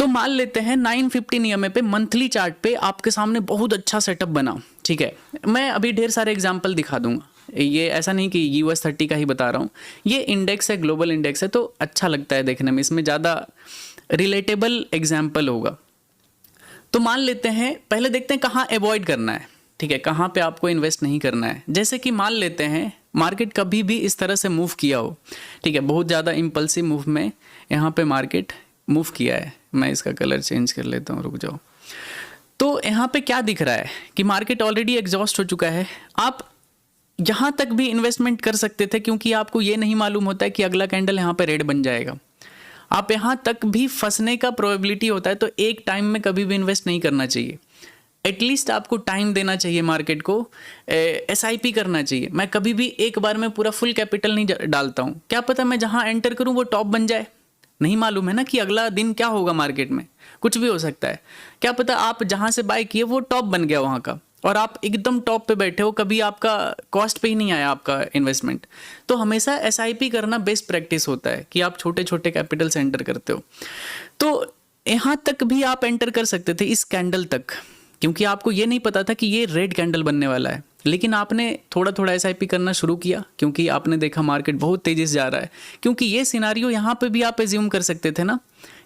तो मान लेते हैं 915 ईएमए पे मंथली चार्ट पे आपके सामने बहुत अच्छा सेटअप बना, ठीक है। मैं अभी ढेर सारे एग्जांपल दिखा दूंगा, ये ऐसा नहीं कि US30 का ही बता रहा हूँ, ये इंडेक्स है, ग्लोबल इंडेक्स है, तो अच्छा लगता है देखने में, इसमें ज़्यादा रिलेटेबल एग्जाम्पल होगा। तो मान लेते हैं, पहले देखते हैं कहाँ अवॉइड करना है, ठीक है, कहाँ पे आपको इन्वेस्ट नहीं करना है। जैसे कि मान लेते हैं मार्केट कभी भी इस तरह से मूव किया हो, ठीक है, बहुत ज़्यादा इम्पल्सिव मूव में यहाँ पे मार्केट मूव किया है। मैं इसका कलर चेंज कर लेता हूँ, रुक जाओ। तो यहाँ पे क्या दिख रहा है कि मार्केट ऑलरेडी एग्जॉस्ट हो चुका है। आप यहाँ तक भी इन्वेस्टमेंट कर सकते थे, क्योंकि आपको ये नहीं मालूम होता है कि अगला कैंडल यहाँ पे रेड बन जाएगा। आप यहाँ तक भी फंसने का प्रोबेबिलिटी होता है, तो एक टाइम में कभी भी इन्वेस्ट नहीं करना चाहिए। एटलीस्ट आपको टाइम देना चाहिए मार्केट को, SIP करना चाहिए। मैं कभी भी एक बार में पूरा फुल कैपिटल नहीं डालता हूँ। क्या पता मैं जहाँ एंटर करूँ वो टॉप बन जाए, नहीं मालूम है ना कि अगला दिन क्या होगा, मार्केट में कुछ भी हो सकता है। क्या पता आप जहाँ से बाय किए वो टॉप बन गया वहाँ का, और आप एकदम टॉप पे बैठे हो, कभी आपका कॉस्ट पे ही नहीं आया आपका इन्वेस्टमेंट। तो हमेशा SIP करना बेस्ट प्रैक्टिस होता है कि आप छोटे छोटे कैपिटल से एंटर करते हो। तो यहाँ तक भी आप एंटर कर सकते थे, इस कैंडल तक, क्योंकि आपको ये नहीं पता था कि ये रेड कैंडल बनने वाला है। लेकिन आपने थोड़ा थोड़ा SIP करना शुरू किया, क्योंकि आपने देखा मार्केट बहुत तेज़ी से जा रहा है। क्योंकि ये सिनारियो यहाँ पे भी आप एज्यूम कर सकते थे ना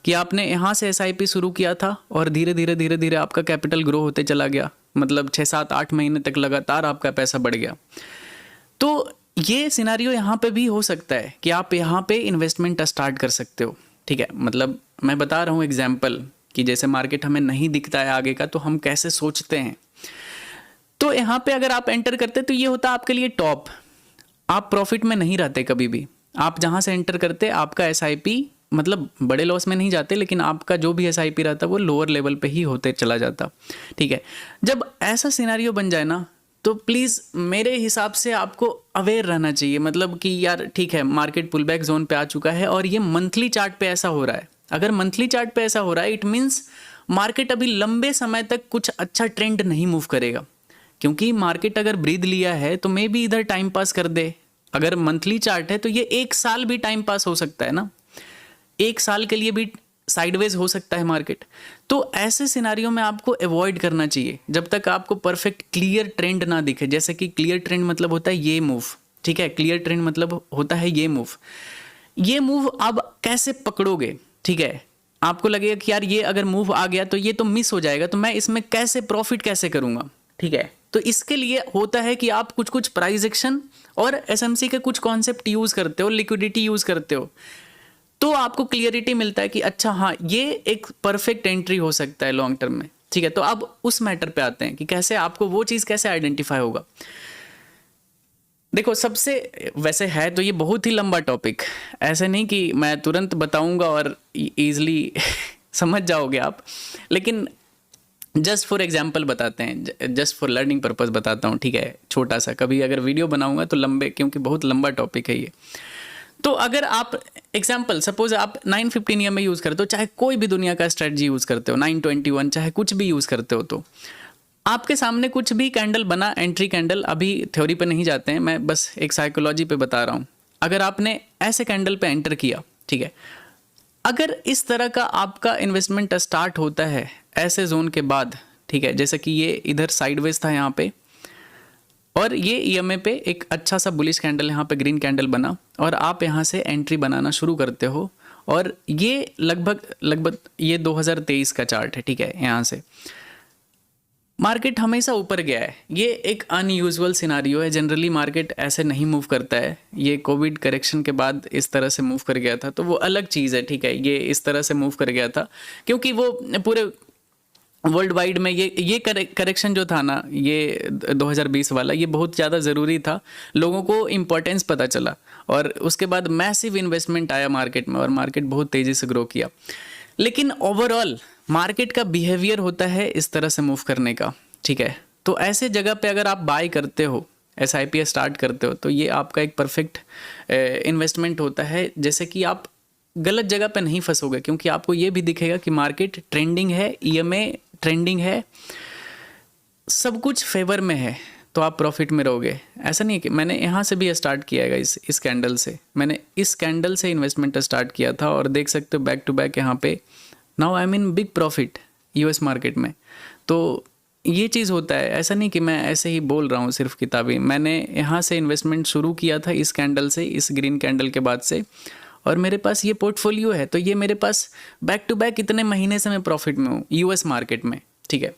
कि आपने यहाँ से SIP शुरू किया था और धीरे धीरे आपका कैपिटल ग्रो होते चला गया, मतलब 6, 7, 8 महीने तक लगातार आपका पैसा बढ़ गया। तो ये सिनारियो यहाँ पे भी हो सकता है कि आप यहाँ पे इन्वेस्टमेंट स्टार्ट कर सकते हो, ठीक है। मतलब मैं बता रहा हूँ एग्जाम्पल कि जैसे मार्केट हमें नहीं दिखता है आगे का, तो हम कैसे सोचते हैं। तो यहाँ पे अगर आप एंटर करते तो ये होता आपके लिए टॉप, आप प्रॉफिट में नहीं रहते कभी भी। आप जहाँ से एंटर करते आपका SIP, मतलब बड़े लॉस में नहीं जाते, लेकिन आपका जो भी SIP रहता वो लोअर लेवल पे ही होते चला जाता, ठीक है। जब ऐसा सिनेरियो बन जाए ना, तो प्लीज़ मेरे हिसाब से आपको अवेयर रहना चाहिए, मतलब कि यार ठीक है, मार्केट पुल बैक जोन पे आ चुका है और ये मंथली चार्ट पे ऐसा हो रहा है। अगर मंथली चार्ट पे ऐसा हो रहा है, इट मीन्स मार्केट अभी लंबे समय तक कुछ अच्छा ट्रेंड नहीं मूव करेगा। क्योंकि मार्केट अगर ब्रीद लिया है तो मे भी इधर टाइम पास कर दे। अगर मंथली चार्ट है तो ये 1 साल भी टाइम पास हो सकता है ना, 1 साल के लिए भी साइडवेज हो सकता है मार्केट। तो ऐसे सिनारियों में आपको अवॉइड करना चाहिए जब तक आपको परफेक्ट क्लियर ट्रेंड ना दिखे। जैसे कि क्लियर ट्रेंड मतलब होता है ये मूव, ठीक है, क्लियर ट्रेंड मतलब होता है ये मूव। ये मूव आप कैसे पकड़ोगे, ठीक है। आपको लगेगा कि यार ये अगर मूव आ गया तो ये तो मिस हो जाएगा, तो मैं इसमें कैसे प्रॉफिट कैसे करूंगा, ठीक है। तो इसके लिए होता है कि आप कुछ कुछ प्राइस एक्शन और SMC के कुछ कॉन्सेप्ट यूज करते हो, लिक्विडिटी यूज करते हो, तो आपको क्लियरिटी मिलता है कि अच्छा हाँ ये एक परफेक्ट एंट्री हो सकता है लॉन्ग टर्म में, ठीक है। तो अब उस मैटर पे आते हैं कि कैसे आपको वो चीज़ कैसे आइडेंटिफाई होगा। देखो सबसे, वैसे है तो ये बहुत ही लंबा टॉपिक, ऐसे नहीं कि मैं तुरंत बताऊंगा और ईजिली समझ जाओगे आप, लेकिन जस्ट फॉर एग्जाम्पल बताते हैं, जस्ट फॉर लर्निंग पर्पस बताता हूँ, ठीक है, छोटा सा। कभी अगर वीडियो बनाऊंगा तो लंबे, क्योंकि बहुत लंबा टॉपिक है ये। तो अगर आप एग्जाम्पल सपोज आप 915 EMA यूज़ करते हो, चाहे कोई भी दुनिया का स्ट्रेटजी यूज़ करते हो, 921 चाहे कुछ भी यूज़ करते हो, तो आपके सामने कुछ भी कैंडल बना, एंट्री कैंडल, अभी थ्योरी पे नहीं जाते हैं, मैं बस एक साइकोलॉजी पे बता रहा हूँ। अगर आपने ऐसे कैंडल पे एंटर किया, ठीक है, अगर इस तरह का आपका इन्वेस्टमेंट स्टार्ट होता है ऐसे जोन के बाद, ठीक है, जैसे कि ये इधर साइडवेज था यहाँ पे, और ये EMA पे एक अच्छा सा बुलिश कैंडल यहाँ पे ग्रीन कैंडल बना, और आप यहाँ से एंट्री बनाना शुरू करते हो, और ये लगभग ये 2023 का चार्ट है, ठीक है। यहाँ से मार्केट हमेशा ऊपर गया है, ये एक अनयूजुअल सिनारियो है, जनरली मार्केट ऐसे नहीं मूव करता है। ये कोविड करेक्शन के बाद इस तरह से मूव कर गया था, तो वो अलग चीज़ है, ठीक है। ये इस तरह से मूव कर गया था क्योंकि वो पूरे वर्ल्ड वाइड में ये करेक्शन जो था ना, ये 2020 वाला, ये बहुत ज़्यादा ज़रूरी था, लोगों को इम्पोर्टेंस पता चला, और उसके बाद मैसिव इन्वेस्टमेंट आया मार्केट में और मार्केट बहुत तेज़ी से ग्रो किया। लेकिन ओवरऑल मार्केट का बिहेवियर होता है इस तरह से मूव करने का, ठीक है। तो ऐसे जगह पे अगर आप बाय करते हो, SIP स्टार्ट करते हो, तो ये आपका एक परफेक्ट इन्वेस्टमेंट होता है, जैसे कि आप गलत जगह पे नहीं फंसोगे, क्योंकि आपको ये भी दिखेगा कि मार्केट ट्रेंडिंग है, EMA ट्रेंडिंग है, सब कुछ फेवर में है, तो आप प्रॉफिट में रहोगे। ऐसा नहीं है कि मैंने यहाँ से भी स्टार्ट किया है, इस कैंडल से मैंने इस कैंडल से इन्वेस्टमेंट स्टार्ट किया था, और देख सकते हो बैक टू बैक यहाँ पे now I am in big profit US market में। तो ये चीज़ होता है, ऐसा नहीं कि मैं ऐसे ही बोल रहा हूँ सिर्फ किताबी। मैंने यहाँ से इन्वेस्टमेंट शुरू किया था इस कैंडल से, इस ग्रीन कैंडल के बाद से, और मेरे पास ये पोर्टफोलियो है। तो ये मेरे पास बैक टू बैक इतने महीने से मैं प्रॉफिट में हूँ यूएस मार्केट में, ठीक है।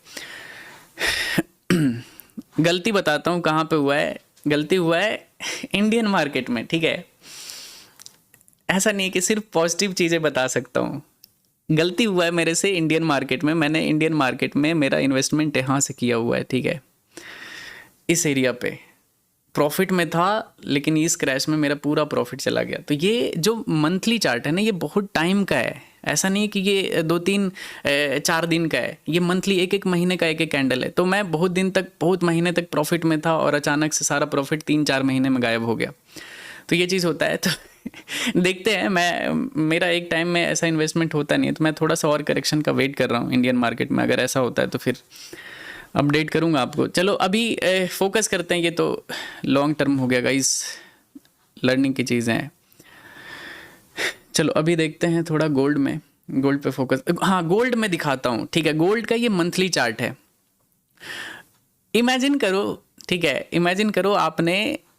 गलती बताता हूँ कहाँ पे हुआ है, गलती हुआ है इंडियन मार्केट में, ठीक है। ऐसा नहीं है कि सिर्फ पॉजिटिव चीज़ें बता सकता हूँ। गलती हुआ है मेरे से इंडियन मार्केट में, मैंने इंडियन मार्केट में मेरा इन्वेस्टमेंट यहाँ से किया हुआ है, ठीक है। इस एरिया पे प्रॉफिट में था, लेकिन इस क्रैश में मेरा पूरा प्रॉफिट चला गया। तो ये जो मंथली चार्ट है ना, ये बहुत टाइम का है। ऐसा नहीं है कि ये 2-3-4 दिन का है, ये मंथली 1-1 महीने का 1-1 कैंडल है। तो मैं बहुत दिन तक, बहुत महीने तक प्रॉफिट में था और अचानक से सारा प्रॉफिट 3-4 महीने में गायब हो गया। तो ये चीज़ होता है। तो देखते हैं, मेरा एक टाइम में ऐसा इन्वेस्टमेंट होता नहीं है, तो मैं थोड़ा सा और करेक्शन का वेट कर रहा हूँ इंडियन मार्केट में। अगर ऐसा होता है तो फिर अपडेट करूँगा आपको। चलो अभी फोकस करते हैं, ये तो लॉन्ग टर्म हो गया गाइस, लर्निंग की चीज़ें हैं। चलो अभी देखते हैं थोड़ा गोल्ड में, गोल्ड पे फोकस। हाँ, गोल्ड में दिखाता हूँ, ठीक है। गोल्ड का ये मंथली चार्ट है। इमेजिन करो, ठीक है, इमेजिन करो आपने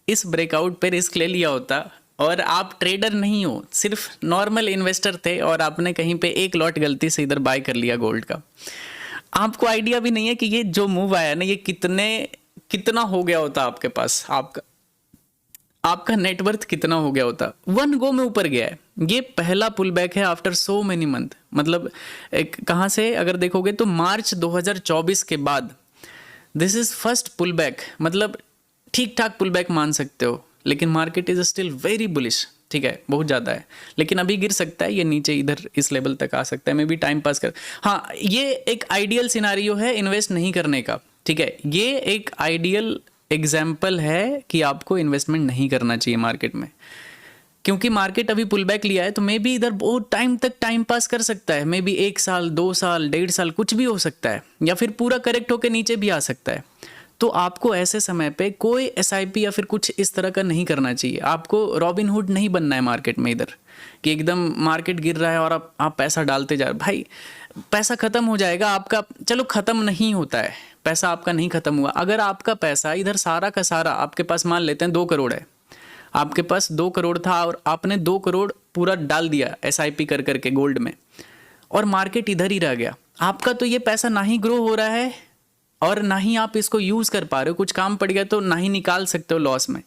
इस ब्रेकआउट पे रिस्क ले लिया होता और आप ट्रेडर नहीं हो, सिर्फ नॉर्मल इन्वेस्टर थे, और आपने कहीं पे एक लॉट गलती से इधर बाय कर लिया गोल्ड का। आपको आइडिया भी नहीं है कि ये जो मूव आया ना, ये कितना हो गया होता आपके पास, आपका नेटवर्थ कितना हो गया होता। 1 गो में ऊपर गया है। ये पहला पुल बैक है आफ्टर सो मेनी मंथ। मतलब कहाँ से अगर देखोगे तो मार्च 2024 के बाद this is first pull back. मतलब ठीक ठाक पुल बैक मान सकते हो, लेकिन market is still very bullish, ठीक है, बहुत ज़्यादा है। लेकिन अभी गिर सकता है, ये नीचे इधर इस लेवल तक आ सकता है, मे बी टाइम पास कर। हाँ, ये एक आइडियल सिनारियो है इन्वेस्ट नहीं करने का, ठीक है। ये एक आइडियल एग्जाम्पल है कि आपको इन्वेस्टमेंट नहीं करना चाहिए मार्केट में, क्योंकि मार्केट अभी पुल बैक लिया है। तो मे बी इधर बहुत टाइम तक टाइम पास कर सकता है, मे बी 1 साल, 2 साल, 1.5 साल, कुछ भी हो सकता है, या फिर पूरा करेक्ट होकर नीचे भी आ सकता है। तो आपको ऐसे समय पे कोई एसआईपी या फिर कुछ इस तरह का नहीं करना चाहिए। आपको रॉबिनहुड नहीं बनना है मार्केट में इधर, कि एकदम मार्केट गिर रहा है और आप पैसा डालते जा रहे। भाई पैसा ख़त्म हो जाएगा आपका। चलो ख़त्म नहीं होता है, पैसा आपका नहीं ख़त्म हुआ। अगर आपका पैसा इधर सारा का सारा आपके पास, मान लेते हैं 2 करोड़ है, आपके पास 2 करोड़ था और आपने 2 करोड़ पूरा डाल दिया एसआईपी कर करके गोल्ड में, और मार्केट इधर ही रह गया, आपका तो ये पैसा ना ही ग्रो हो रहा है और ना ही आप इसको यूज़ कर पा रहे हो। कुछ काम पड़ गया तो ना ही निकाल सकते हो लॉस में,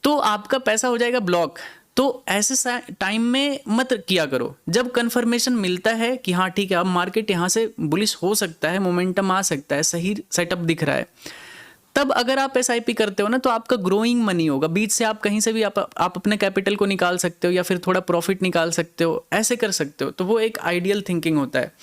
तो आपका पैसा हो जाएगा ब्लॉक। तो ऐसे टाइम में मत किया करो। जब कंफर्मेशन मिलता है कि हाँ ठीक है, अब मार्केट यहाँ से बुलिश हो सकता है, मोमेंटम आ सकता है, सही सेटअप दिख रहा है, तब अगर आप एसआईपी करते हो ना, तो आपका ग्रोइंग मनी होगा। बीच से आप कहीं से भी आप अपने कैपिटल को निकाल सकते हो या फिर थोड़ा प्रॉफिट निकाल सकते हो, ऐसे कर सकते हो। तो वो एक आइडियल थिंकिंग होता है।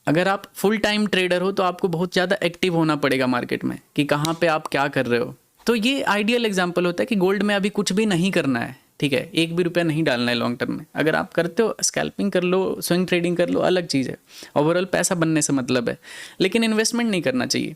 अगर आप फुल टाइम ट्रेडर हो तो आपको बहुत ज़्यादा एक्टिव होना पड़ेगा मार्केट में, कि कहाँ पे आप क्या कर रहे हो। तो ये आइडियल एग्जांपल होता है कि गोल्ड में अभी कुछ भी नहीं करना है, ठीक है, 1 भी रुपया नहीं डालना है लॉन्ग टर्म में। अगर आप करते हो, स्कैल्पिंग कर लो, स्विंग ट्रेडिंग कर लो, अलग चीज़ है, ओवरऑल पैसा बनने से मतलब है, लेकिन इन्वेस्टमेंट नहीं करना चाहिए।